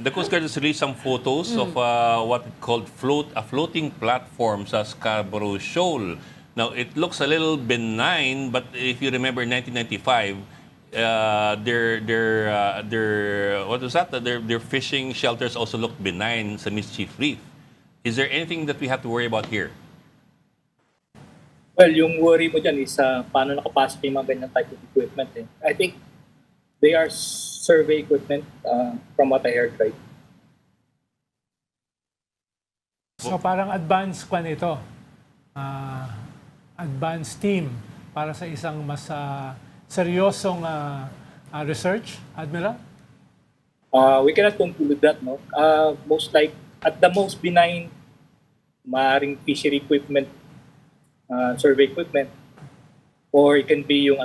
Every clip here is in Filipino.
the Coast Guard has released some photos of what it called a floating platform sa Scarborough Shoal. Now, it looks a little benign, but if you remember 1995, what was that? Their fishing shelters also looked benign sa Mischief Reef. Is there anything that we have to worry about here? Well, yung worry mo dyan is paano nakapasok yung mga ganyan type of equipment. I think they are survey equipment from what I heard, right? So parang advanced kwan ito. Advanced team para sa isang mas seryosong research, Admiral? We cannot conclude that, no? At the most benign, maaaring fishery equipment, survey equipment, or it can be yung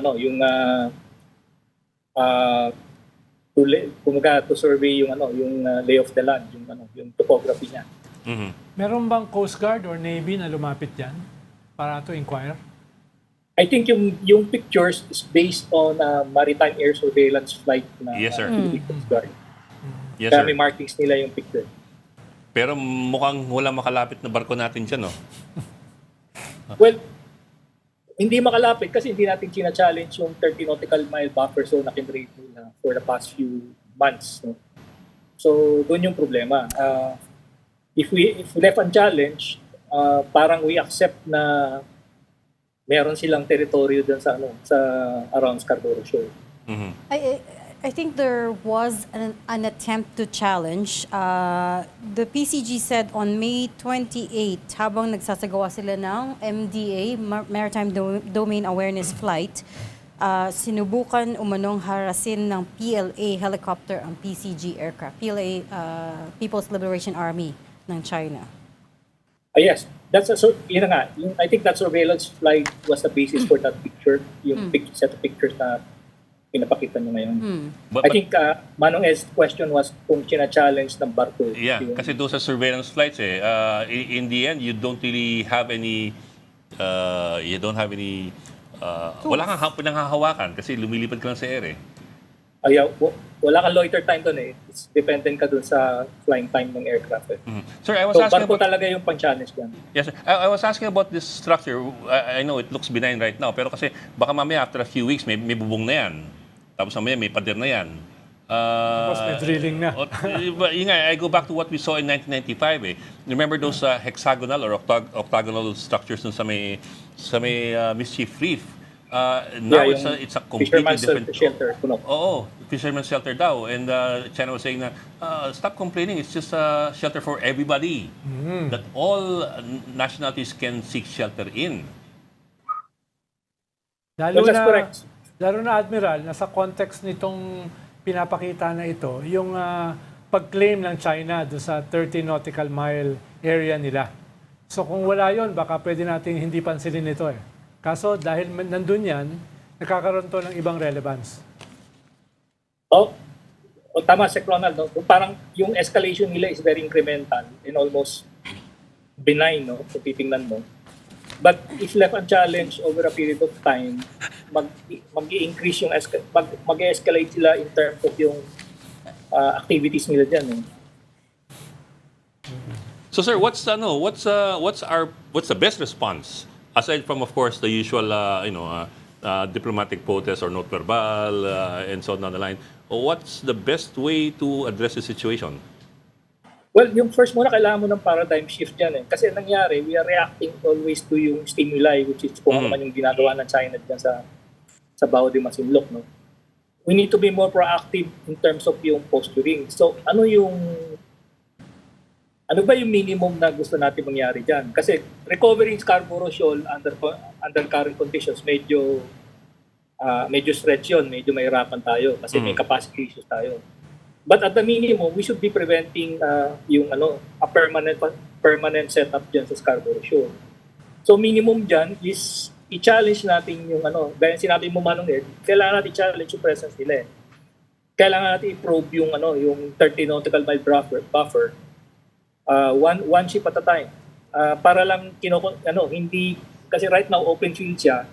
to survey yung lay of the land, yung topography niya. Mm-hmm. Meron bang Coast Guard or Navy na lumapit yan para to inquire? I think yung pictures is based on maritime air surveillance flight na Yes, sir. Philippine Coast Guard. Yes, Kaya sir. may markings nila yung picture. Pero mukhang walang makalapit na barko natin dyan, no? Well, hindi makalapit kasi hindi natin china-challenge yung 30 nautical mile buffer zone na kinrate nila for the past few months. No? So, doon yung problema. If left unchallenged, parang we accept na meron silang teritoryo dun sa around Scarborough Shoal. Mm-hmm. I think there was an attempt to challenge. The PCG said on May 28, habang nagsasagawa sila ng MDA, Maritime Domain Awareness Flight, sinubukan umanong harasin ng PLA helicopter ang PCG aircraft. PLA, People's Liberation Army ng China. Yes, yun na nga. I think that surveillance flight was the basis for that picture, yung set of pictures na pinapakita nyo ngayon. I think Manong S question was kung china-challenge ng barko. Yeah, kasi doon sa surveillance flights in the end you don't really have any wala kang pinanghahawakan kasi lumilipad ka lang sa air Wala kang loiter time doon It's dependent ka doon sa flying time ng aircraft. Mm-hmm. Sir, I was asking barko talaga yung pang-challenge yan. Yes, sir. I was asking about this structure. I know it looks benign right now, pero kasi baka mamaya after a few weeks may bubong na yan. Tapos mamaya may pader na yan. Tapos may drilling na. I go back to what we saw in 1995 Remember those hexagonal or octagonal structures dun sa may Mischief Reef? Now it's a completely different shelter. Fisherman's shelter daw. And China was saying na stop complaining, it's just a shelter for everybody. That all nationalities can seek shelter in. Lalo That's correct. Lalo na, Admiral, nasa context nitong pinapakita na ito, yung pag-claim ng China doon sa 30 nautical mile area nila. So kung wala yon, baka pwede natin hindi pansinin ito Kaso dahil nandun yan, nakakaroon to ng ibang relevance. Tama si Ronald. No? Parang yung escalation nila is very incremental and almost benign, no? Kung titingnan mo. But if left unchallenged over a period of time, mag-i-increase yung mag-escalate sila in terms of yung activities nila dyan. So sir, what's the best response aside from of course the usual diplomatic protest or note verbal and so on down the line? What's the best way to address the situation? Well, yung first muna, kailangan mo ng paradigm shift yan Kasi nangyari, we are reacting always to yung stimuli, which is kung naman yung ginagawa ng China dyan sa Bao de Masinloc, no? We need to be more proactive in terms of yung posturing. So, ano ba yung minimum na gusto natin mangyari dyan? Kasi recovering Scarborough Shoal under current conditions, medyo stretch yun, medyo mahirapan tayo kasi may capacity issues tayo. But at the minimum, we should be preventing a permanent setup dyan sa Scarborough Shoal. So minimum dyan is i-challenge natin yung dahil sinabi mo Manong kailangan natin i-challenge yung presence nila Kailangan natin i-probe yung yung 30 nautical mile buffer one ship at a time. Para lang hindi kasi right now open field siya.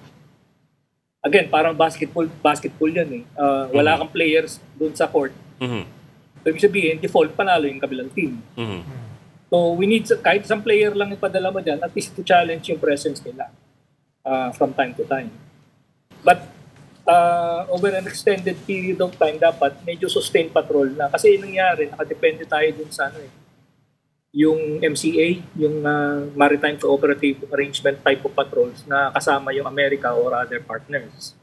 Again, parang basketball yun Wala kang players doon sa court. Mm-hmm. So, ibig sabihin, default panalo yung kabilang team. Mhm. So, we need, kahit isang player lang ipadala mo dyan, at least to challenge yung presence nila from time to time. But over an extended period of time, dapat medyo sustained patrol na. Kasi yung nangyari, nakadepende tayo dun sa yung MCA, yung Maritime Cooperative Arrangement type of patrols na kasama yung America or other partners.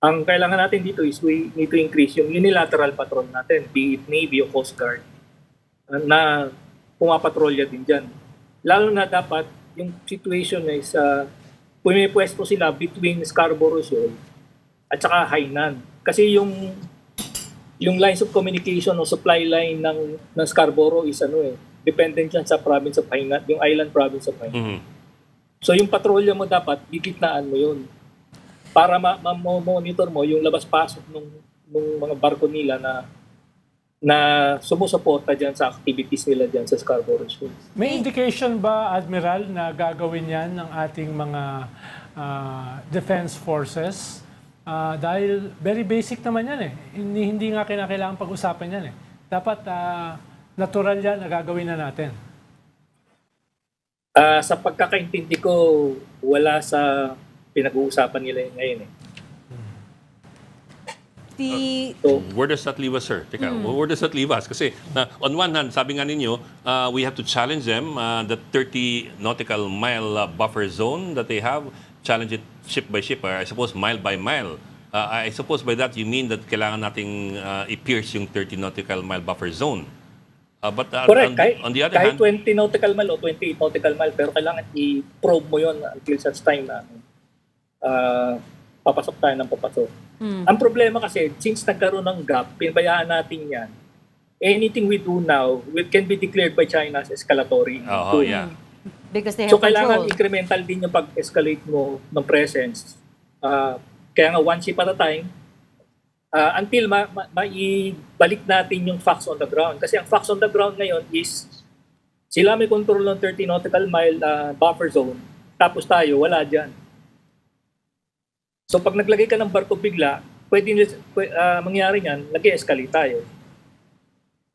Ang kailangan natin dito is we need to increase yung unilateral patrol natin, be it Navy o Coast Guard, na pumapatrolya din dyan. Lalo na dapat yung situation is pumipwesto sila between Scarborough Shoal at saka Hainan. Kasi yung lines of communication o supply line ng Scarborough is dependent yan sa province of Hainan, yung island province of Hainan. Mhm. So yung patrolya mo dapat, gigitnaan mo yun para ma-monitor mo yung labas-pasok ng mga barko nila na sumusuporta dyan sa activities nila dyan sa Scarborough Shoal. May indication ba, Admiral, na gagawin yan ng ating mga defense forces? Dahil very basic naman yan eh. Hindi nga kinakailangan pag-usapan yan eh. Dapat natural yan na gagawin na natin. Sa pagkakaintindi ko, wala sa pinag-uusapan nila ngayon eh. So, Where does that leave us, sir? Teka, where does that leave us? Kasi on one hand, sabi nga ninyo, we have to challenge them, the 30 nautical mile buffer zone that they have, challenge it ship by ship, or I suppose mile by mile. I suppose by that you mean that kailangan nating i-pierce yung 30 nautical mile buffer zone. But correct. on the other kahit hand, 20 nautical mile o 28 nautical mile, pero kailangan i-probe mo yon until such time na papasok tayo ng papasok. Ang problema kasi, since nagkaroon ng gap, pinabayaan natin yan, anything we do now can be declared by China as escalatory. oh, yeah. Because they have So kailangan control. incremental din yung pag-escalate mo ng presence. Kaya nga one ship at a time until maibalik natin yung facts on the ground. Kasi ang facts on the ground ngayon is sila may control ng 30 nautical mile buffer zone, tapos tayo wala dyan. So pag naglagay ka ng barko bigla, mangyari niyan, nag-escalate tayo.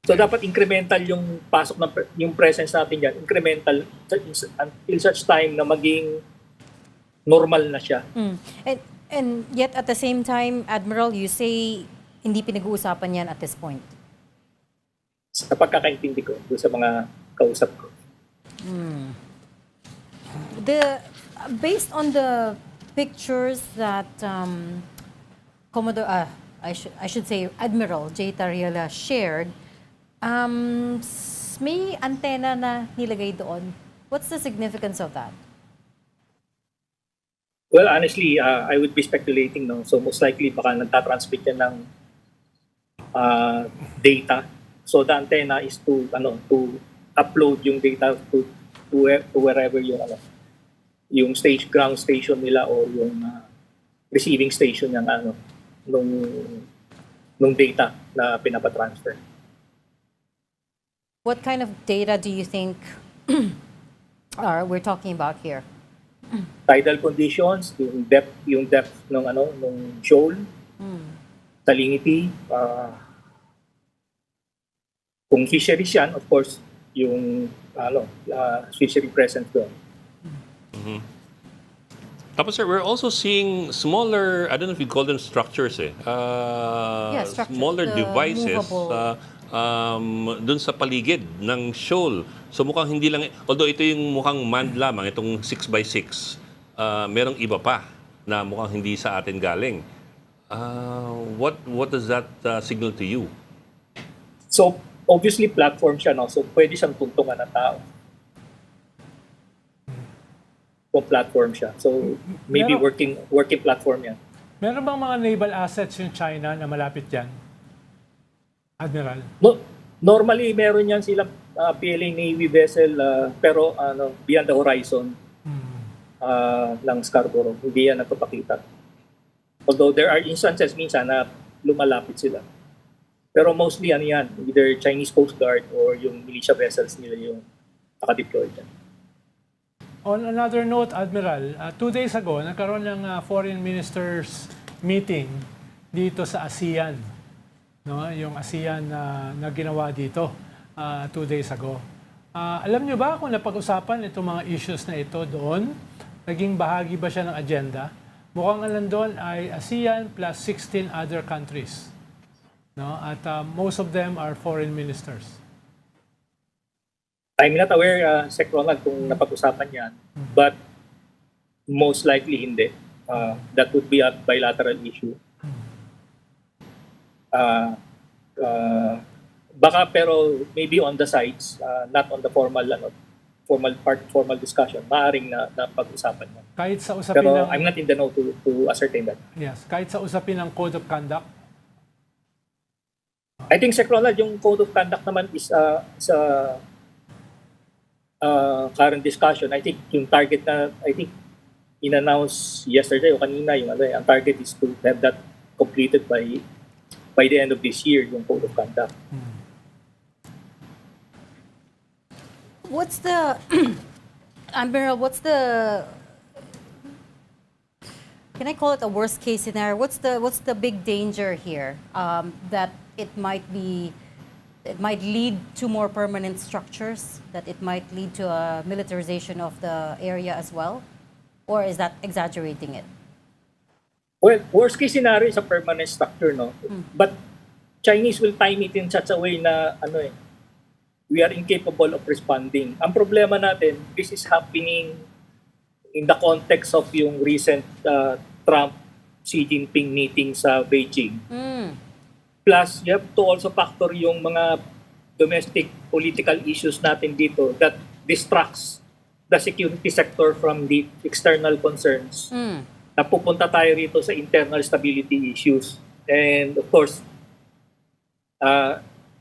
So dapat incremental yung pasok ng yung presence natin diyan, incremental until such time na maging normal na siya. And yet at the same time, Admiral, you say hindi pinag-uusapan yan at this point. Sa pagkakaintindi ko doon sa mga kausap ko. Based on the pictures that Commodore, I should say Admiral J. Tariela shared, may antenna na nilagay doon. What's the significance of that? Well, honestly, I would be speculating, no. So most likely baka nagtatransmit yan ng data. So the antenna is to upload yung data to wherever yung ground station nila o yung receiving station ng nung data na pinapatransfer. What kind of data do you think we're talking about here? Tidal conditions, yung depth ng nung shoal, salinity, kung fisheries yan, of course, yung fishery presence doon. tapos sir, we're also seeing smaller, I don't know if you call them structures Structures, smaller the devices movable. dun sa paligid ng shoal. So mukhang hindi lang, although ito yung mukhang manned lamang, itong 6x6, merong iba pa na mukhang hindi sa atin galing. What does that signal to you? So, obviously, platform siya, no? So, pwede siyang tungtungan ng tao. Kung platform siya. So, maybe Meron- working platform yan. Meron bang mga naval assets yung China na malapit dyan? Admiral? No, normally, meron yan silang PLA Navy vessel, pero beyond the horizon ng Scarborough. Hindi yan napapakita. Although there are instances minsan na lumalapit sila. Pero mostly yan, either Chinese Coast Guard or yung militia vessels nila yung nakadeploy dyan. On another note, Admiral, 2 days ago, nagkaroon ng foreign ministers meeting dito sa ASEAN. no, yung ASEAN na ginawa dito 2 days ago. Alam nyo ba kung napag-usapan itong mga issues na ito doon? Naging bahagi ba siya ng agenda? Mukhang alam doon ay ASEAN plus 16 other countries. No? At most of them are foreign ministers. I'm not aware, Sec Ronald, kung napag-usapan yan. But most likely hindi. That would be a bilateral issue. Baka pero maybe on the sides, not on the formal discussion, maaring na pag-usapan yan. Kahit sa usapin Pero ng I'm not in the know to ascertain that. yes, kahit sa usapin ng code of conduct. I think, Sec Ronald, yung code of conduct naman is sa current discussion. I think yung target na, in-announce yesterday o kanina, ang target is to have that completed by the end of this year, yung code of conduct. What's the Admiral, what's the, can I call it a worst case scenario? What's the big danger here, that it might lead to more permanent structures, that it might lead to a militarization of the area as well? Or is that exaggerating it? Well, worst case scenario is a permanent structure, no? But Chinese will time it in such a way na we are incapable of responding. Ang problema natin, this is happening in the context of yung recent Trump-Xi Jinping meeting sa Beijing. Plus, you have to also factor yung mga domestic political issues natin dito that distracts the security sector from the external concerns. Napupunta tayo rito sa internal stability issues. And of course,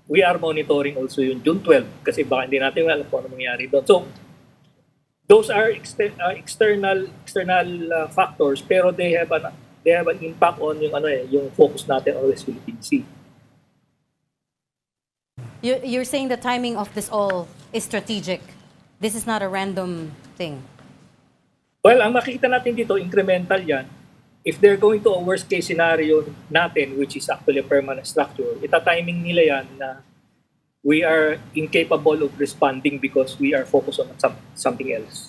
we are monitoring also yung June 12 kasi baka hindi natin alam kung ano mangyari doon. So, those are external factors, pero they have an impact on yung focus natin on West Philippine Sea. You're saying the timing of this all is strategic. This is not a random thing. Well, ang makikita natin dito, incremental yan. If they're going to a worst case scenario natin, which is actually a permanent structure, ita-timing nila yan na we are incapable of responding because we are focused on something else.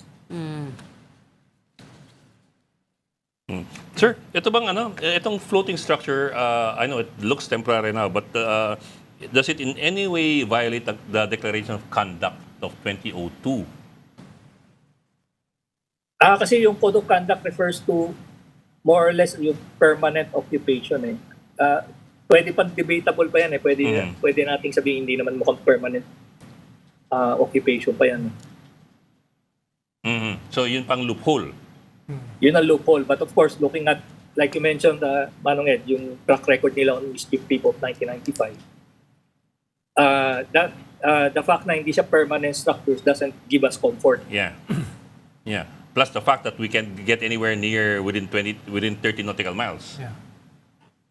Sir, ito bang itong floating structure, I know it looks temporary now, but does it in any way violate the Declaration of Conduct of 2002? Kasi yung Code of Conduct refers to more or less yung permanent occupation . Pwede pang debatable pa yan . Pwede nating sabihin hindi naman mukhang permanent occupation pa yan . So yun pang loophole. Yun ang loophole. But of course, looking at, like you mentioned, Manong Ed, yung track record nila on Mischief People of 1995, the fact na hindi siya permanent structures doesn't give us comfort. Yeah. Yeah. Plus the fact that we can get anywhere near within 30 nautical miles. Yeah.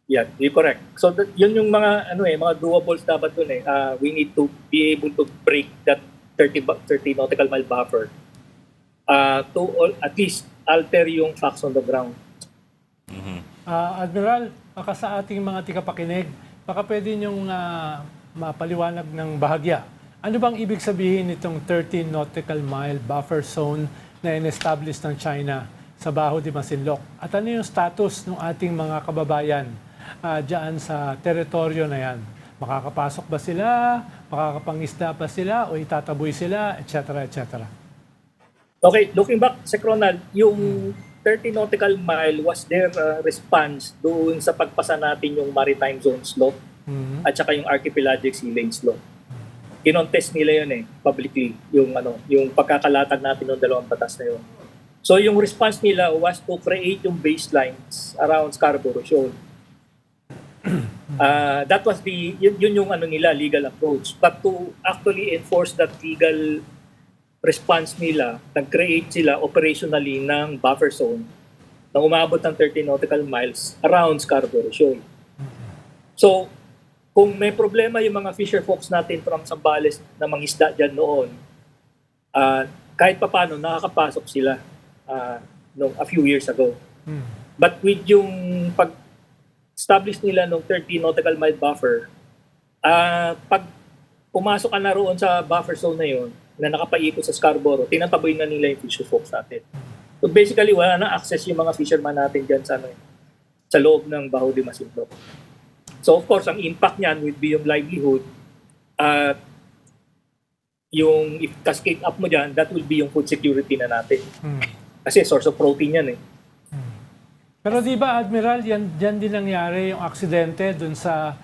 Yeah, you're correct. So yun yung mga mga doables dapat dun . We need to be able to break that 30 nautical mile buffer to at least alter yung facts on the ground. Admiral, baka sa ating mga tigapakinig, baka pwede niyong mapaliwanag ng bahagya. Ano bang ibig sabihin nitong 30 nautical mile buffer zone na in-establish ng China sa Baho de Masinloc? At ano yung status ng ating mga kababayan dyan sa teritoryo na yan? Makakapasok ba sila? Makakapangisda ba sila? O itataboy sila? Etc. etc. Okay, looking back, Sec Ronald, yung 30 nautical mile was their response doon sa pagpasa natin yung maritime zones law at saka yung archipelagic sea lanes law. Kinontest nila yun publicly, yung pagkakalatag natin ng dalawang batas na yun. So yung response nila was to create yung baselines around Scarborough Shoal. That was yun yung nila, legal approach. But to actually enforce that legal response nila, nag-create sila operationally ng buffer zone na umabot ng 30 nautical miles around Scarborough Shoal. So, kung may problema yung mga fisher folks natin from Zambales na mangisda dyan noon, kahit papano nakakapasok sila a few years ago. But with yung pag-establish nila ng 30 nautical mile buffer, Pag pumasok ka na roon sa buffer zone na yun, na nakapaikot sa Scarborough, tinataboy na nila yung fisher folks natin. So basically, wala na access yung mga fisherman natin dyan sa, sa loob ng Baho de Masinloc. So of course, ang impact niyan would be yung livelihood at yung if cascade up mo dyan, that will be yung food security na natin. Kasi source of protein yan eh. Pero di ba, Admiral, yan din nangyari yung aksidente dun sa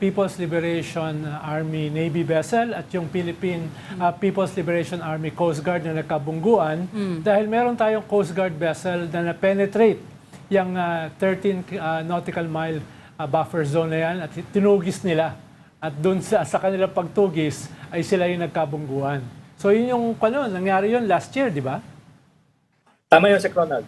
People's Liberation Army Navy vessel at yung Philippine People's Liberation Army Coast Guard na nagkabungguan dahil meron tayong Coast Guard vessel na na-penetrate yung 13 nautical mile buffer zone na yan at tinugis nila. At doon sa kanilang pagtugis ay sila yung nagkabungguan. So yun yung nangyari yun last year, di ba? Tama yun, Sir Ronald.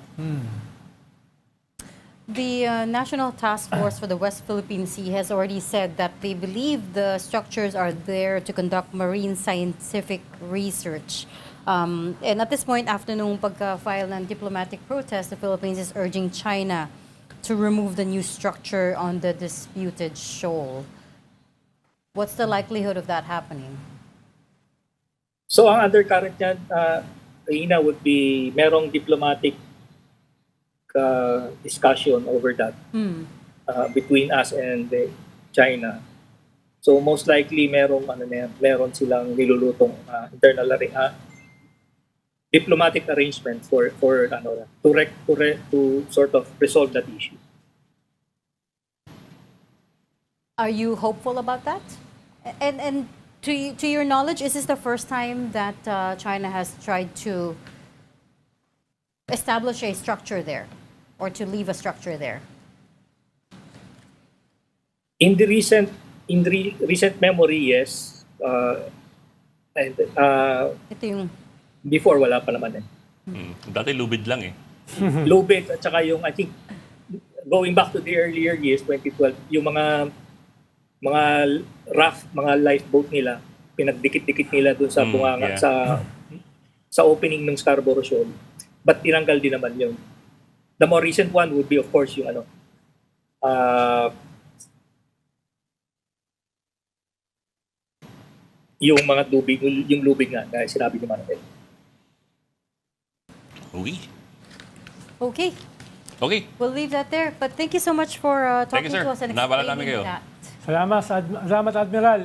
The National Task Force for the West Philippine Sea has already said that they believe the structures are there to conduct marine scientific research. And at this point, after nung pagka-file ng diplomatic protest, the Philippines is urging China to remove the new structure on the disputed shoal. What's the likelihood of that happening? So ang undercurrent niyan, Reina, would be merong diplomatic discussion over that between us and China. So most likely meron meron silang nilulutong internal diplomatic arrangement for to sort of resolve that issue. Are you hopeful about that? And to your knowledge, is this the first time that China has tried to establish a structure there or to leave a structure there? In the recent memory, yes. And Ito yung before wala pa naman eh. Dati lubid lang eh. Lubid at saka yung I think going back to the earlier years 2012, yung mga raft, mga lifeboat nila, pinagdikit-dikit nila dun sa bunganga sa opening ng Scarborough Shoal. But tinanggal din naman yun. The more recent one would be of course yung yung mga lubig nga dahil sinabi ni Manuel. Uy. okay. Okay. We'll leave that there. But thank you so much for Thank talking you, sir. to us and Nabala namin explaining kayo. that. Salamat, Admiral.